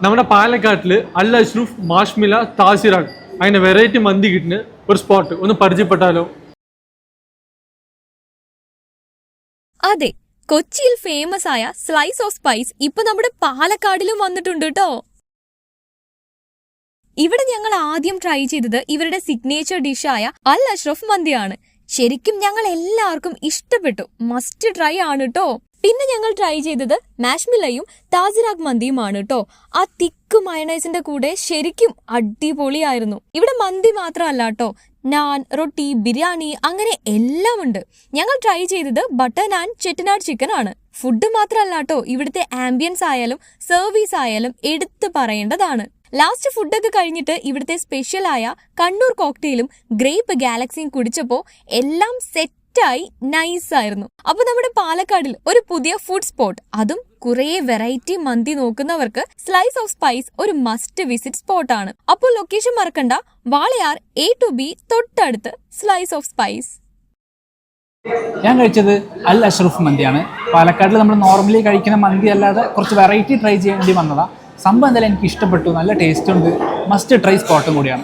നമ്മുടെ പാലക്കാട്ടിൽ അൽ അഷ്റഫ് മാഷ്മില താസിറാഖ് അങ്ങനെ വെറൈറ്റി മന്തി കിട്ടുന്ന ഒരു സ്പോട്ട് ഒന്ന് പരിചയപ്പെട്ടാലോ? അതെ, കൊച്ചിയിൽ ഫേമസ് ആയ സ്ലൈസ് ഓഫ് സ്പൈസ് ഇപ്പൊ നമ്മുടെ പാലക്കാടിലും വന്നിട്ടുണ്ട് കേട്ടോ. ഇവിടെ ഞങ്ങൾ ആദ്യം ട്രൈ ചെയ്തത് ഇവരുടെ സിഗ്നേച്ചർ ഡിഷായ അൽ അഷ്റഫ് മന്തിയാണ്. ശരിക്കും ഞങ്ങൾ എല്ലാവർക്കും ഇഷ്ടപ്പെട്ടു, മസ്റ്റ് ട്രൈ ആണ് കേട്ടോ. പിന്നെ ഞങ്ങൾ ട്രൈ ചെയ്തത് മാഷ്മിലയും താസിറാഖ് മന്തിയുമാണ് കേട്ടോ. ആ തിക്ക് മയണൈസിന്റെ കൂടെ ശരിക്കും അടിപൊളിയായിരുന്നു. ഇവിടെ മന്തി മാത്രമല്ല കേട്ടോ, നാൻ, റൊട്ടി, ബിരിയാണി അങ്ങനെ എല്ലാം ഉണ്ട്. ഞങ്ങൾ ട്രൈ ചെയ്തത് ബട്ടർ നാൻ ചെട്ടിനാട് ചിക്കൻ ആണ്. ഫുഡ് മാത്രമല്ല കേട്ടോ, ഇവിടുത്തെ ആംബിയൻസ് ആയാലും സർവീസ് ആയാലും എടുത്തു പറയേണ്ടതാണ്. ലാസ്റ്റ് ഫുഡൊക്കെ കഴിഞ്ഞിട്ട് ഇവിടുത്തെ സ്പെഷ്യലായ കണ്ണൂർ കോക്ടെയിലും ഗ്രേപ്പ് ഗാലക്സിയും കുടിച്ചപ്പോ എല്ലാം സെറ്റായി നൈസായിരുന്നു. അപ്പൊ നമ്മുടെ പാലക്കാടിൽ ഒരു പുതിയ ഫുഡ് സ്പോട്ട്, അതും കുറെ വെറൈറ്റി മന്തി നോക്കുന്നവർക്ക് സ്ലൈസ് ഓഫ് സ്പൈസ് ഒരു മസ്റ്റ് വിസിറ്റ് സ്പോട്ടാണ്. അപ്പോൾ ലൊക്കേഷൻ മറക്കണ്ട, വാളയാർ A to B തൊട്ടടുത്ത് സ്ലൈസ് ഓഫ് സ്പൈസ്. ഞാൻ കഴിച്ചത് അൽ അഷ്റഫ് മന്തിയാണ്. പാലക്കാട്ടിൽ നമ്മൾ നോർമലി കഴിക്കുന്ന മന്തി അല്ലാതെ കുറച്ച് വെറൈറ്റി ട്രൈ ചെയ്യേണ്ടി വന്നതാണ്. സംഭവം എന്തായാലും എനിക്ക് ഇഷ്ടപ്പെട്ടു, നല്ല ടേസ്റ്റ് ഉണ്ട്, മസ്റ്റ് ട്രൈ സ്പോട്ടും കൂടിയാണ്.